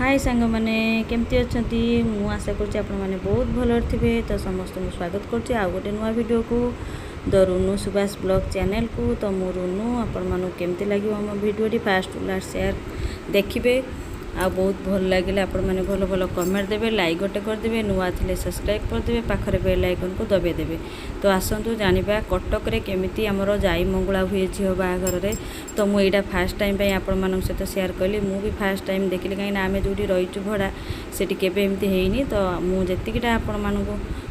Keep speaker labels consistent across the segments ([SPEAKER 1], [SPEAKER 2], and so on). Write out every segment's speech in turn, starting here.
[SPEAKER 1] हाय सांग मैंने केमती अच्छा मु आशा करुँच आपण मैंने बहुत भल थे। तो समस्त स्वागत करुँच आउ गोटे नुआ वीडियो को द रुनु सुभाष ब्लॉग चैनल को। तो मु रुनु आपण मानू केमती लगे आम video fast to last share देखिए आ बहुत भल लगे आपण मैंने भल भल कमेंट देवे लाइक गोटे करदे नुआ थे सब्सक्राइब करदे पाखरे बेल आइकन को दबाई देवे। तो आसतु जाना कटक रे केमिति आमर जाई मंगला हुए झील बाहाघर रे। तो मुझा फास्ट टाइम आपण मान सहित शेयर कली मु भी फास्ट टाइम देखिली कहीं आम जो रहीचु भड़ा से केमती है। तो मुझेटा आपण मानू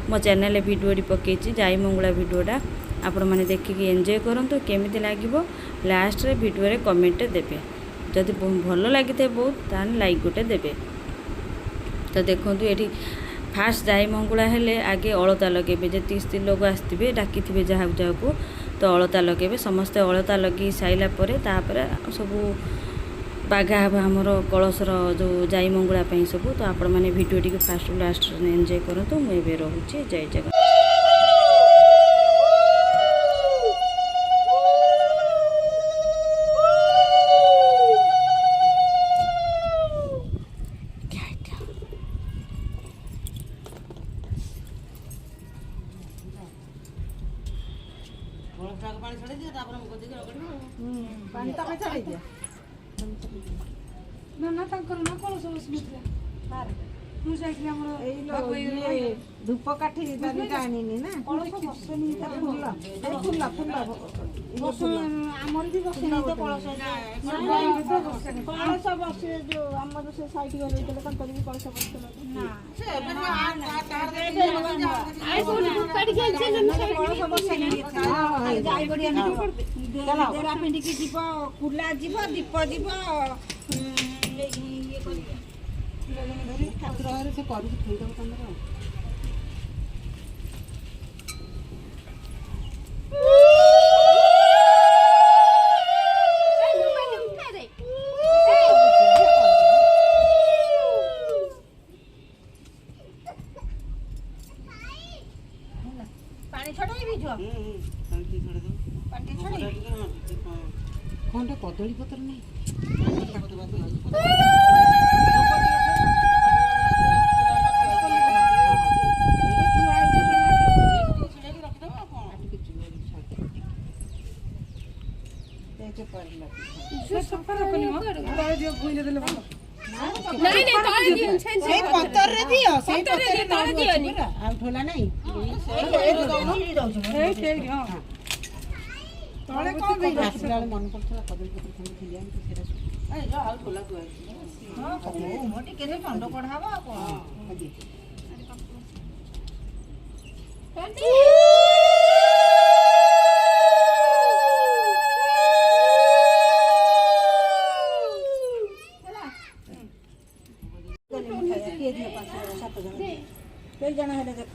[SPEAKER 1] मो चैनल भिडियो पकई जाई मंगला भिडियोटा आपण मैंने देखिकी एंजॉय करूँ केमिति लगे लास्ट रे भिडियो रे कमेंट देवे। जदि भल लगी थे बहुत तान लाइक गोटे देवे। तो देखो ये फास्ट जाई मंगुला हेले आगे अलता लगे जी स्त्री लोग आसवे डाकी जहाँ जहाँ तो अलता लगे समस्ते अलता लगे साइला तापर सब बाघा हे आमर कलशर जो जाई मंगुला सब। तो आपण मैंने video T fast last enjoy करूँ मुझे रोचे जय जगन्नाथ।
[SPEAKER 2] पानी छाड़ी दिया तापर हम गोदी के रगड़ी पानी तक छाड़ी दिया
[SPEAKER 3] ना ना तंकर ना कोन सब स्मित बार मु जाइली हमर एई लो धूप काठी दानी कानीनी ना कोन सब बसनी फुल्ला फुल्ला फुल्ला बस हमर भी बसनी तो कळस कळस बसे जो हमर से साइड गले देले कोन करी कळस बसते ना से आई कोन धूप काठी खेल छे ना कळस बसनी हां जाई बड़ी हम चला तेरा पिंडी की जीव कुला जीव दीप जीव ये करिए धरी ठाकुर घरे से करू थई दो तमरा पानी छड़ाई भी जो
[SPEAKER 2] पानी छड़ा दो
[SPEAKER 3] पानी छड़ाई
[SPEAKER 2] कोनटा कदली पत्र नहीं
[SPEAKER 3] नहीं नहीं तळे दियो से पत्तर रे दियो से पत्तर रे तळे दियो नि
[SPEAKER 2] आ ठोला नहीं
[SPEAKER 3] ए हां तळे को गई
[SPEAKER 2] आसला मन पड़थला कदली पत्र खंड खिलिया तो सेरा ए जो आ ठोला को हां ओ मोटी केरे ठंडो पढ़ावा को हां
[SPEAKER 3] कई जन है देख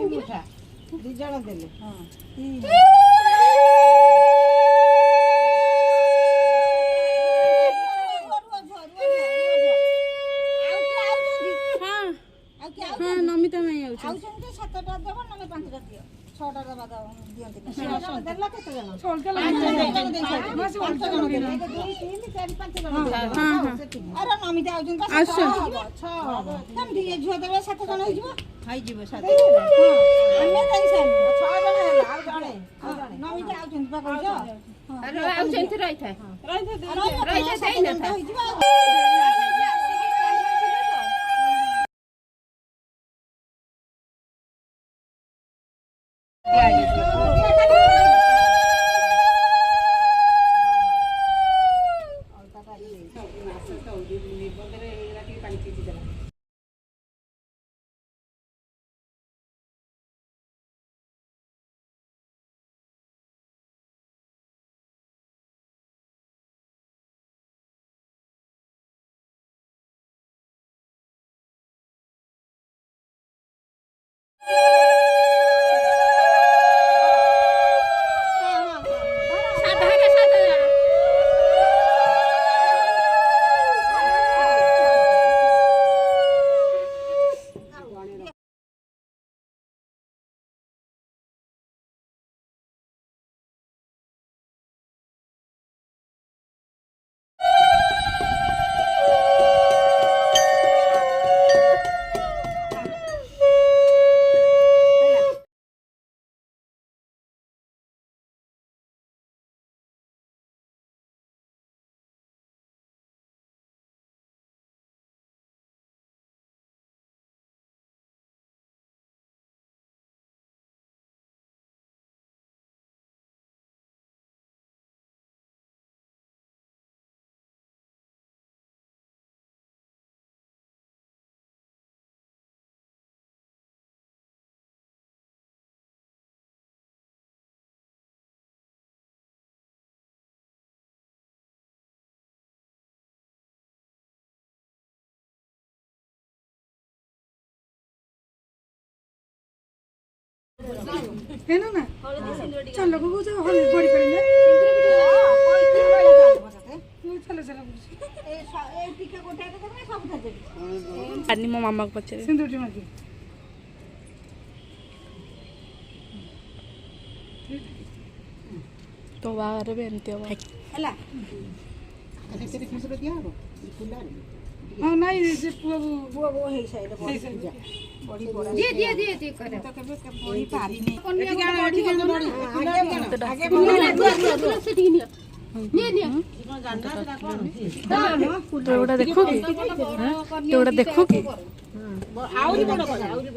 [SPEAKER 2] मुठा दी जण देले हां
[SPEAKER 3] हां नमिता नहीं आउ आउ सातटा देबो नमे पांचटा दियो छटा दबा दियंती देला केते जण छलके पांच जण देले 2 3 4 5 जण हां अरे नमिता आउ जन का 6 तम दिए झुआ देबे 7 जण हो जिवो हाई जिवो 7 हां अन्य कई सन 6 जण है आउ जणे नमिता आउ जन पा कहजो
[SPEAKER 4] अरे आउ जन रही था
[SPEAKER 3] रही था देई ना था हेन ना चल को को हल बड़ी पड़े चलो चलो ए टीका कोटा के सब था देबी
[SPEAKER 5] आनी मो मामा को पछरे
[SPEAKER 3] सिंदूर टी मार
[SPEAKER 5] तो बाहर भी एमती हो
[SPEAKER 3] हला
[SPEAKER 2] तेरे खुसरो दिया हो फुलारे
[SPEAKER 3] हां नहीं से पुआ
[SPEAKER 2] वो हे साइड बड़ी जा बड़ी बड़ा
[SPEAKER 4] दे करे
[SPEAKER 3] तो कबे बड़ी पारी नहीं
[SPEAKER 5] तो देखो कि तो देखो कि
[SPEAKER 2] आउरी बड़ आउरी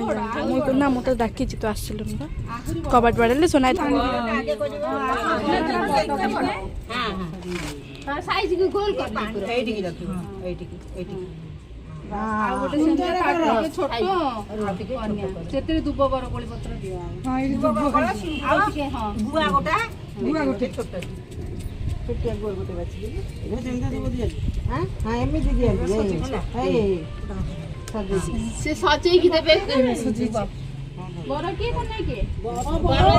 [SPEAKER 2] बड़
[SPEAKER 5] ना मत डाकी तो आसलु कबाट बाड़े सोना
[SPEAKER 4] हां साइज को गोल कर दे
[SPEAKER 2] एठी की रखी एठी की
[SPEAKER 4] आ गोटे सुंदर काट छोट सेतरे दुब बर कोली पत्र दिया
[SPEAKER 3] हां ये तो
[SPEAKER 4] आ के हां
[SPEAKER 2] गुआ गोटे
[SPEAKER 3] छोटा
[SPEAKER 2] छोटे गोल गोटे बाची ये जेंदा देबो दिया हां हां एमे दे दिया हे
[SPEAKER 4] से सजे की देबे बर के कोने के बर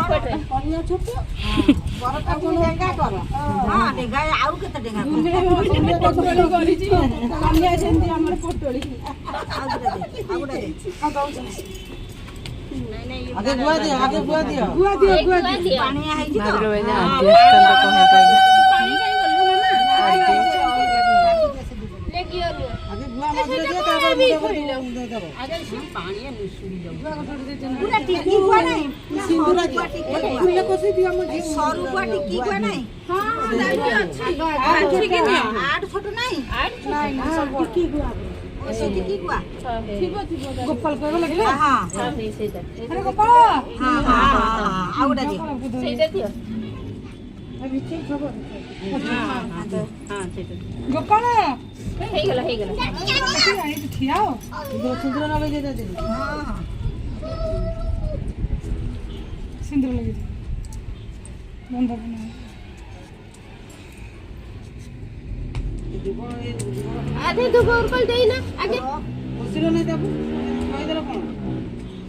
[SPEAKER 4] पटे
[SPEAKER 2] कनिया छोट बर का कोन डेंगा कर हां डेंगा आउ केते डेंगा
[SPEAKER 4] करी छी कन्या सेंदी हमर पोटोली
[SPEAKER 2] आउ दे
[SPEAKER 4] नहीं नहीं
[SPEAKER 2] आगे गुआ दियो
[SPEAKER 3] गुआ दियो
[SPEAKER 2] पानी आई छी
[SPEAKER 5] भाभी रो
[SPEAKER 2] तो
[SPEAKER 5] पानी
[SPEAKER 4] काई गलु ना लेकी और
[SPEAKER 2] आगे गुआ मत दियो तापर दे दबो
[SPEAKER 4] आगे पानी मिसुरी जाऊ
[SPEAKER 2] पूरा टिकी हुआ नहीं सिंदूर फूल कोसी दियो मुझे सरू गुआ टिकी हुआ नहीं
[SPEAKER 4] हां दादी अच्छी
[SPEAKER 2] ठीक है आठ छोट नहीं
[SPEAKER 4] नहीं
[SPEAKER 2] सब टिकी गुआ ऐसे टिकी गुआ
[SPEAKER 4] थिबो
[SPEAKER 3] गोपाल को लगले
[SPEAKER 2] हां
[SPEAKER 4] नहीं सेटा
[SPEAKER 3] अरे गोपाल
[SPEAKER 2] हां हां आउडा दियो
[SPEAKER 4] सेटा दियो
[SPEAKER 3] अभी चेक खबर
[SPEAKER 4] हां सेटा
[SPEAKER 3] गोपाल
[SPEAKER 4] हे गेला
[SPEAKER 3] आई तो खियाओ
[SPEAKER 2] दो सिंदूर ना लगे दे हां
[SPEAKER 3] सिंदूर लगे बंद बना
[SPEAKER 4] आधे दुगो और दे ना आगे
[SPEAKER 2] बसिरो नहीं देबो कहि देला कोन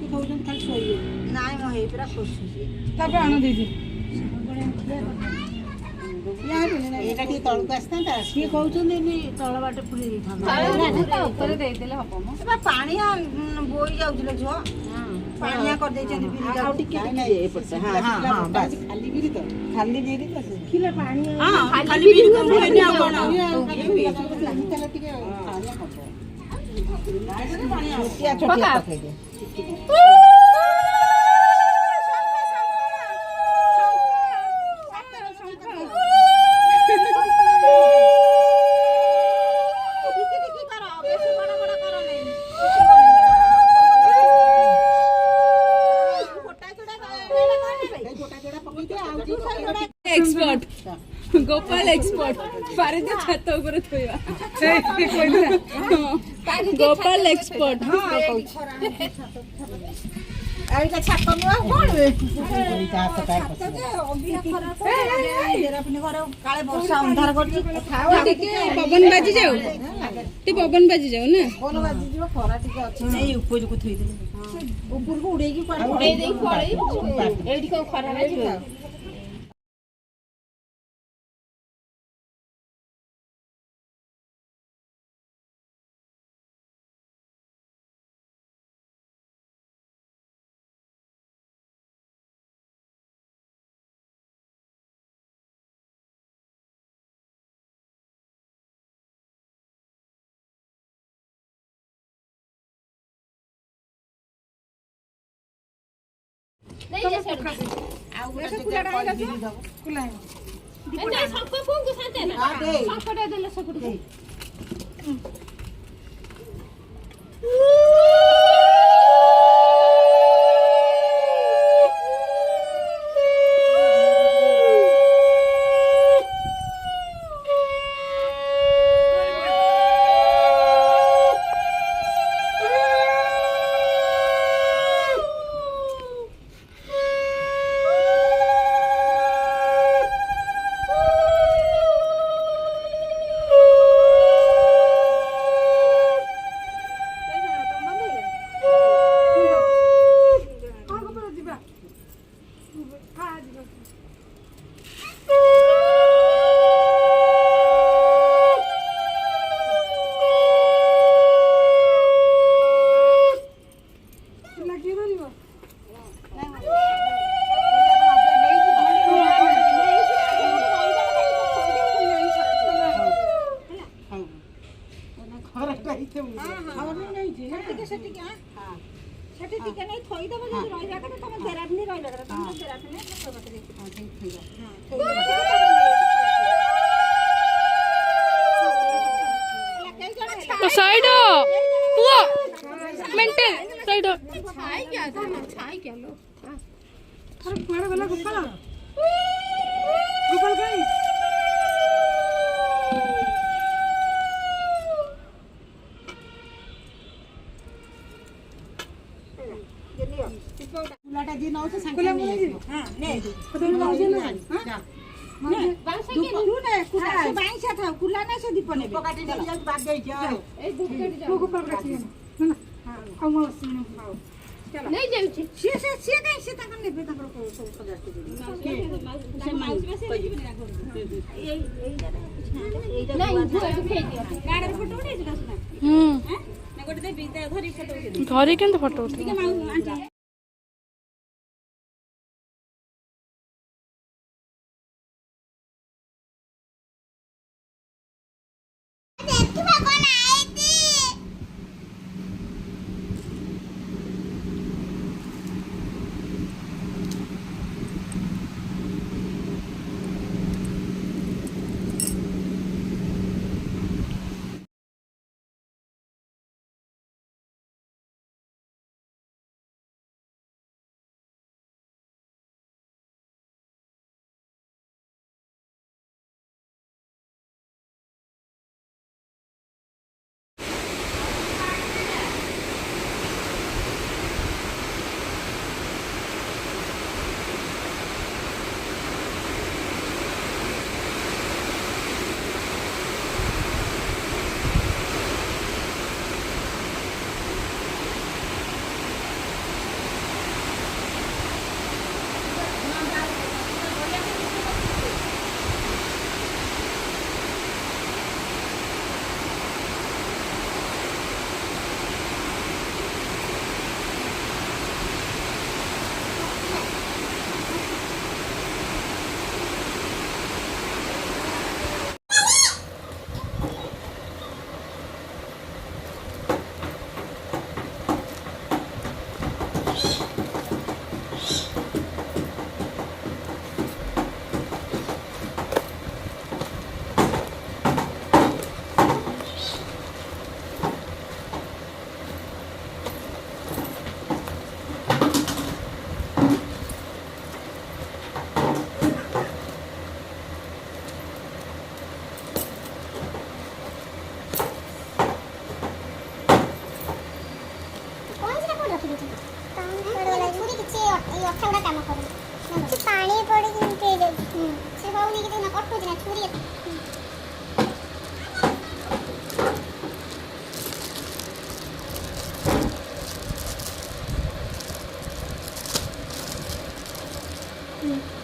[SPEAKER 2] तू कहउजन खाली सोइए नाइ म हे पूरा खुशी
[SPEAKER 3] तबे आनो दे दे
[SPEAKER 2] एटा की तळक आस्ता की कहउजन नि तळ बाटे पुरी दै था
[SPEAKER 4] ऊपर दे देले हबो म
[SPEAKER 2] एबा पानिया बोई जाउछले जो पानिया कर दै छन बिरी आ टिके टिके ए पड़ता हां हां बस खाली बिरी तो खिला पानी हां खाली बिरी को बोई ना कोन चलो टिके पानिया कर छोटिया छोटिया पके दे
[SPEAKER 5] एक्सपर्ट गोपाल एक्सपर्ट पारे तो छत ऊपर थोइबा गोपाल एक्सपर्ट
[SPEAKER 2] आइका छात नुआ कोन बे ता सकाय अपने घर काले वर्षा अंधार करछि
[SPEAKER 5] टिके पवन बाजी जाऊ टी पवन बाजी जाऊ ना
[SPEAKER 2] कोन बाजी जो खरा टिके अछि नै ऊपर को थई दे ऊपर को उड़े की पानी
[SPEAKER 4] उड़े देई पड़े एडी को खरा है नहीं जैसे
[SPEAKER 2] आ उड़े कुला डाल दो
[SPEAKER 3] कुला
[SPEAKER 4] नहीं सबको फोन के साथ है ना
[SPEAKER 2] हां दे
[SPEAKER 4] सबको दे देले सबको
[SPEAKER 3] ସେଠି ଟିକେ ନେଇ ଥୋଇଦବ ଯଦି ରହିବା କଥା ତମେ ଦେରାପିନି ରହିବା କଥା ତମେ ଦେରାପିନି
[SPEAKER 5] साइड पुआ मेंटेन साइड
[SPEAKER 4] छाई क्या था लो
[SPEAKER 2] अरे कुआड़े गला गोपाल गोपाल कहीं
[SPEAKER 3] କୁଲାଟା ଯିଏ ନଉଛି ସାଙ୍ଗେ ସାଙ୍ଗେ ନେଇଯିବ ହଁ ନେ ବାଇଁଶା ଥାଉ କୁଲା ନା ସେ ଦୀପ ନେବେ କାଟି ନେଇ ଯାଉଛି ବାଦ ଦେଇଛି
[SPEAKER 4] ଏଇ ବୁକ୍ କାଟି ଯାଅ
[SPEAKER 2] ଗୋପାଲ କାଟିଏ ନା ଆଉ ମୁଁ
[SPEAKER 4] नहीं जाउची
[SPEAKER 3] ସିଏ କାଇଁ ସିଏ ତାଙ୍କର ନେବେ ତାଙ୍କର ସବୁ ସଜାଡି ସେ ମାଉସୀ ବା ସେ ନେଇଯିବେ ନା ଘରକୁ ଏଇ
[SPEAKER 4] नहीं वो फेंक दिया
[SPEAKER 3] ଗାଡିରେ ଫଟୋ ଉଠେଇଛୁ ନା ସୁନା ନା ଗୋଟେ ଦେବି ଧରି ଫଟୋ ଉଠେଇ
[SPEAKER 5] घरे केंत फोटो उठे
[SPEAKER 3] ଟିକେ ଆଣ୍ଟି
[SPEAKER 6] पानी पड़ी से होनी कि ना कटू ना छुरी
[SPEAKER 5] Mm.